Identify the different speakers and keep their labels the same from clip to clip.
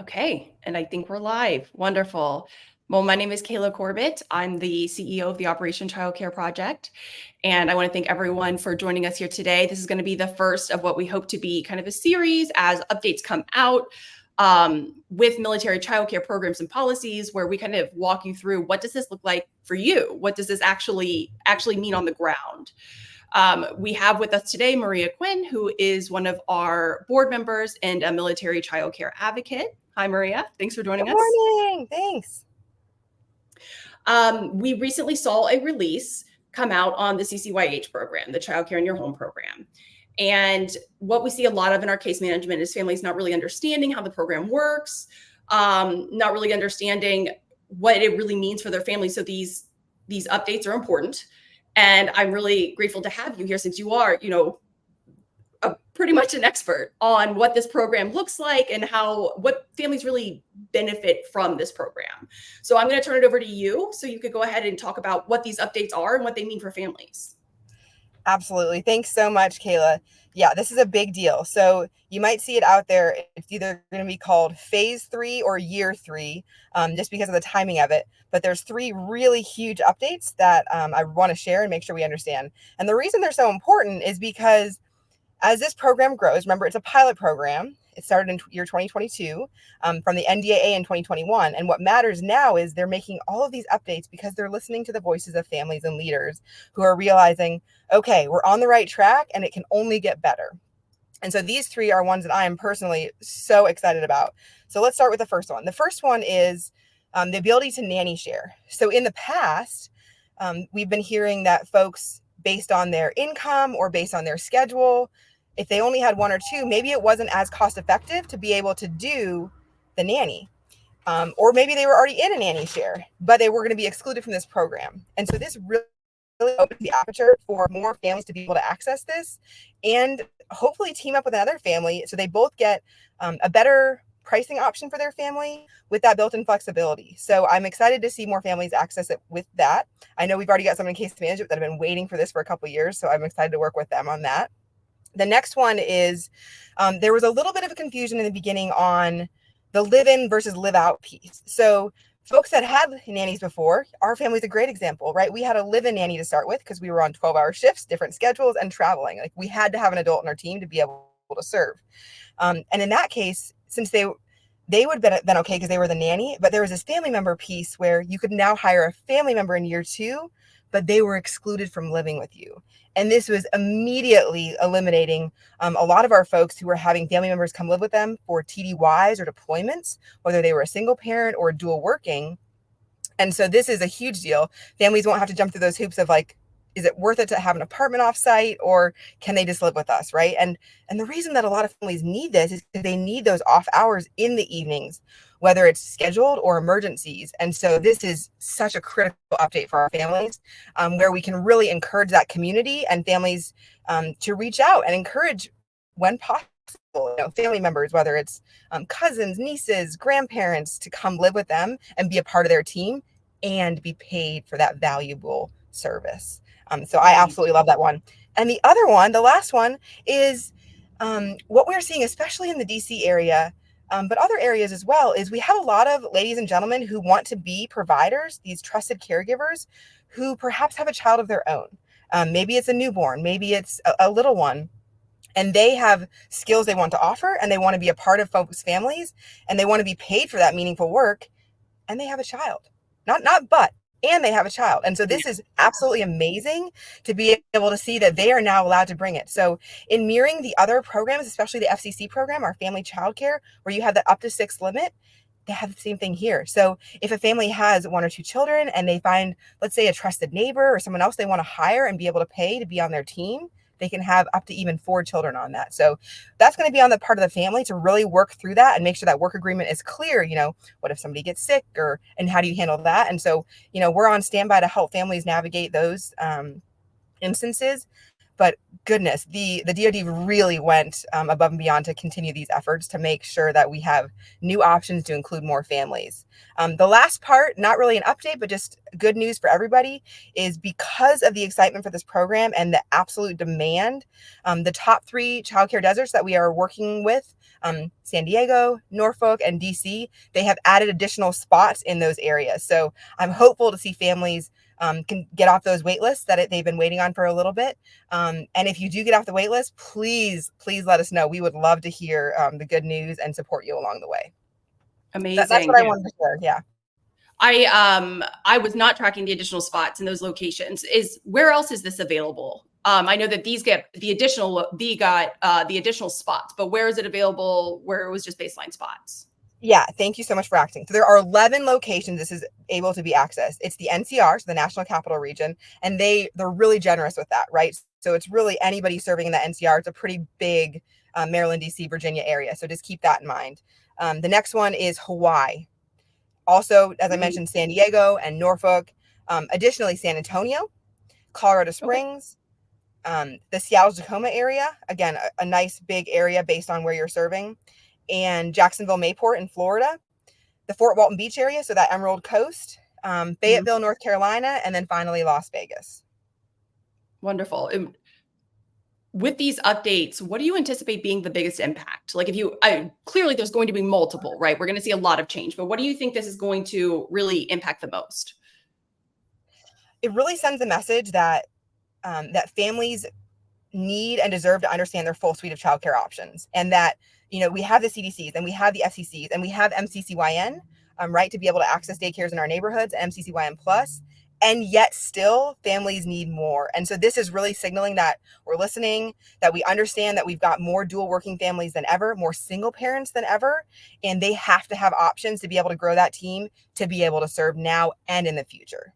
Speaker 1: Okay, and I think we're live. Wonderful. Well, my name is Kayla Corbitt. I'm the CEO of the Operation Childcare Project. And I want to thank everyone for joining us here today. This is going to be the first of what we hope to be kind of a series as updates come out with military childcare programs and policies, where we kind of walk you through what does this look like for you? What does this actually mean on the ground? We have with us today Maria Quinn, who is one of our board members and a military childcare advocate. Hi, Maria. Thanks for joining
Speaker 2: Good
Speaker 1: us.
Speaker 2: morning. Thanks.
Speaker 1: We recently saw a release come out on the CCYH program, the Childcare in Your Home program. And what we see a lot of in our case management is families not really understanding how the program works, not really understanding what it really means for their family. So these updates are important. And I'm really grateful to have you here, since you are, pretty much an expert on what this program looks like and what families really benefit from this program. So I'm going to turn it over to you so you could go ahead and talk about what these updates are and what they mean for families.
Speaker 2: Absolutely. Thanks so much, Kayla. Yeah, this is a big deal. So you might see it out there. It's either going to be called phase 3 or year 3, just because of the timing of it. But there's 3 really huge updates that I want to share and make sure we understand. And the reason they're so important is because as this program grows, remember, it's a pilot program. It started in year 2022 from the NDAA in 2021. And what matters now is they're making all of these updates because they're listening to the voices of families and leaders who are realizing, okay, we're on the right track and it can only get better. And so these 3 are ones that I am personally so excited about. So let's start with the first one. The first one is the ability to nanny share. So in the past, we've been hearing that folks, based on their income or based on their schedule, if they only had 1 or 2, maybe it wasn't as cost effective to be able to do the nanny. Or maybe they were already in a nanny share, but they were going to be excluded from this program. And so this really opens the aperture for more families to be able to access this and hopefully team up with another family so they both get a better pricing option for their family with that built-in flexibility. So I'm excited to see more families access it with that. I know we've already got some in case management that have been waiting for this for a couple of years, so I'm excited to work with them on that. The next one is there was a little bit of a confusion in the beginning on the live-in versus live-out piece. So folks that had nannies before, our family's a great example, right? We had a live-in nanny to start with because we were on 12-hour shifts, different schedules, and traveling. Like, we had to have an adult on our team to be able to serve. And in that case, since they would have been okay because they were the nanny, but there was this family member piece where you could now hire a family member in year 2, but they were excluded from living with you. And this was immediately eliminating a lot of our folks who were having family members come live with them for TDYs or deployments, whether they were a single parent or dual working. And so this is a huge deal. Families won't have to jump through those hoops of like, is it worth it to have an apartment offsite, or can they just live with us, right? And the reason that a lot of families need this is because they need those off hours in the evenings, whether it's scheduled or emergencies. And so this is such a critical update for our families, where we can really encourage that community and families to reach out and encourage, when possible, family members, whether it's cousins, nieces, grandparents, to come live with them and be a part of their team and be paid for that valuable service. So I absolutely love that one. And the other one, the last one, is what we're seeing, especially in the DC area, but other areas as well, is we have a lot of ladies and gentlemen who want to be providers, these trusted caregivers, who perhaps have a child of their own. Maybe it's a newborn, maybe it's a little one. And they have skills they want to offer, and they want to be a part of folks' families, and they want to be paid for that meaningful work. And they have a child, and they have a child. And so this is absolutely amazing to be able to see that they are now allowed to bring it. So in mirroring the other programs, especially the FCC program, our family childcare, where you have the up to 6 limit, they have the same thing here. So if a family has 1 or 2 children and they find, let's say, a trusted neighbor or someone else they want to hire and be able to pay to be on their team, they can have up to even 4 children on that. So that's going to be on the part of the family to really work through that and make sure that work agreement is clear. What if somebody gets sick, and how do you handle that? And so, we're on standby to help families navigate those instances. But goodness, the DoD really went above and beyond to continue these efforts to make sure that we have new options to include more families. The last part, not really an update, but just good news for everybody, is because of the excitement for this program and the absolute demand, the top 3 childcare deserts that we are working with, San Diego, Norfolk, and DC, they have added additional spots in those areas. So I'm hopeful to see families can get off those wait lists that they've been waiting on for a little bit. And if you do get off the wait list, please let us know. We would love to hear the good news and support you along the way.
Speaker 1: Amazing.
Speaker 2: That's what I wanted to share. Yeah.
Speaker 1: I was not tracking the additional spots in those locations. Where else is this available? I know that these get the additional spots, but where is it available where it was just baseline spots?
Speaker 2: Yeah, thank you so much for asking. So there are 11 locations this is able to be accessed. It's the NCR, so the National Capital Region, and they're really generous with that, right? So it's really anybody serving in the NCR. It's a pretty big Maryland, DC, Virginia area. So just keep that in mind. The next one is Hawaii. Also, as I mentioned, San Diego and Norfolk. Additionally, San Antonio, Colorado Springs, the Seattle-Tacoma area. Again, a nice big area based on where you're serving. And Jacksonville, Mayport in Florida, the Fort Walton Beach area, so that Emerald Coast, Fayetteville, North Carolina, and then finally Las Vegas.
Speaker 1: Wonderful. With these updates, what do you anticipate being the biggest impact? Like clearly there's going to be multiple, right? We're going to see a lot of change, but what do you think this is going to really impact the most?
Speaker 2: It really sends a message that that families need and deserve to understand their full suite of childcare options, and that we have the CDCs and we have the FCCs and we have MCCYN, right, to be able to access daycares in our neighborhoods, MCCYN plus, and yet still families need more. And so this is really signaling that we're listening, that we understand that we've got more dual working families than ever, more single parents than ever, and they have to have options to be able to grow that team to be able to serve now and in the future.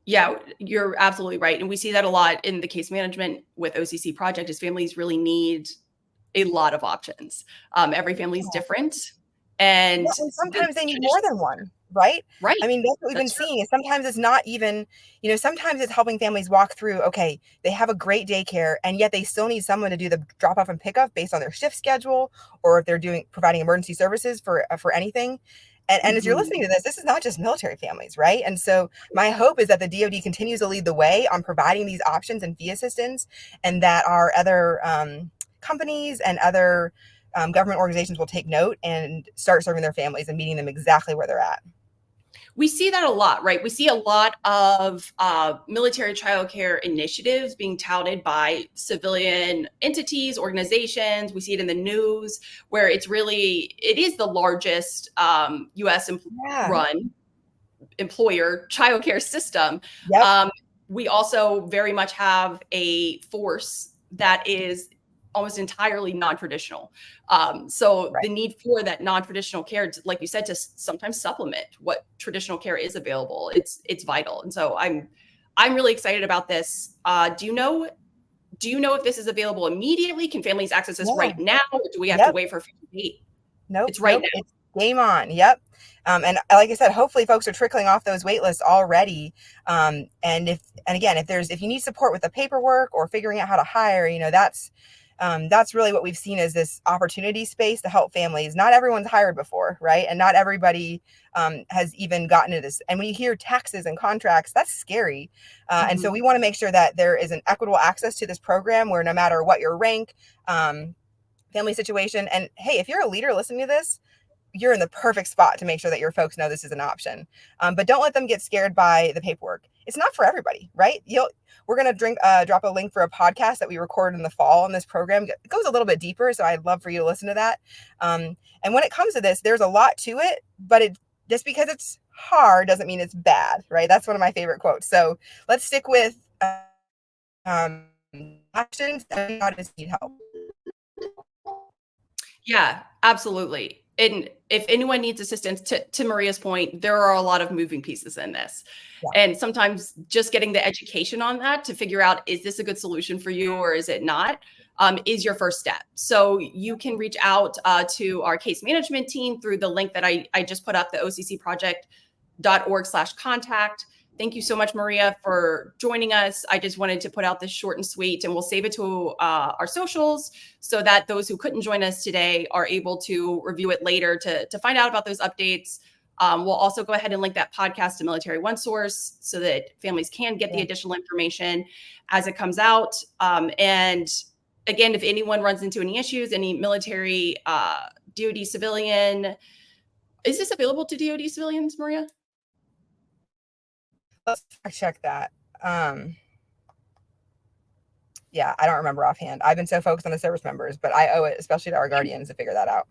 Speaker 1: Yeah, you're absolutely right. And we see that a lot in the case management with OCC project is families really need a lot of options. Every family is different. And
Speaker 2: sometimes they need more than one, right?
Speaker 1: Right.
Speaker 2: I mean, that's what we've been seeing is sometimes it's not even, sometimes it's helping families walk through, okay, they have a great daycare and yet they still need someone to do the drop off and pick up based on their shift schedule, or if they're providing emergency services for anything. And as you're listening to this is not just military families, right? And so my hope is that the DoD continues to lead the way on providing these options and fee assistance, and that our other companies and other government organizations will take note and start serving their families and meeting them exactly where they're at.
Speaker 1: We see that a lot, right? We see a lot of military childcare initiatives being touted by civilian entities, organizations. We see it in the news where it is the largest U.S. run employer childcare system.
Speaker 2: Yep.
Speaker 1: We also very much have a force that is almost entirely non-traditional. So the need for that non-traditional care, like you said, to sometimes supplement what traditional care is available, it's vital. And so I'm really excited about this. Do you know if this is available immediately? Can families access this right now? Or do we have to wait for a date?
Speaker 2: Nope.
Speaker 1: It's right now.
Speaker 2: It's game on. Yep. And like I said, hopefully folks are trickling off those wait lists already. And if you need support with the paperwork or figuring out how to hire, that's really what we've seen as this opportunity space to help families. Not everyone's hired before, right? And not everybody has even gotten into this. And when you hear taxes and contracts, that's scary. And so we want to make sure that there is an equitable access to this program where no matter what your rank, family situation, and hey, if you're a leader listening to this, you're in the perfect spot to make sure that your folks know this is an option. But don't let them get scared by the paperwork. It's not for everybody, right? We're going to drop a link for a podcast that we recorded in the fall on this program. It goes a little bit deeper, so I'd love for you to listen to that. And when it comes to this, there's a lot to it, but just because it's hard doesn't mean it's bad, right? That's one of my favorite quotes. So let's stick with actions and how to need help.
Speaker 1: Yeah, absolutely. And if anyone needs assistance, to Maria's point, there are a lot of moving pieces in this. Yeah. And sometimes just getting the education on that to figure out, is this a good solution for you or is it not, is your first step. So you can reach out to our case management team through the link that I just put up, the OCCproject.org/contact. Thank you so much, Maria, for joining us. I just wanted to put out this short and sweet, and we'll save it to our socials so that those who couldn't join us today are able to review it later to find out about those updates. We'll also go ahead and link that podcast to Military One Source so that families can get the additional information as it comes out. And again, if anyone runs into any issues, any military, DoD civilian, is this available to DoD civilians, Maria?
Speaker 2: Let's check that. Yeah, I don't remember offhand. I've been so focused on the service members, but I owe it, especially to our guardians, to figure that out.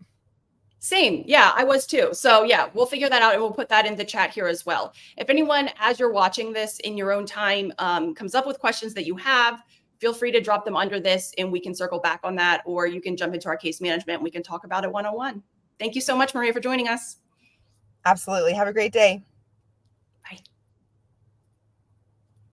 Speaker 1: Same. Yeah, I was too. So yeah, we'll figure that out and we'll put that in the chat here as well. If anyone, as you're watching this in your own time, comes up with questions that you have, feel free to drop them under this and we can circle back on that, or you can jump into our case management and we can talk about it one-on-one. Thank you so much, Maria, for joining us.
Speaker 2: Absolutely. Have a great day.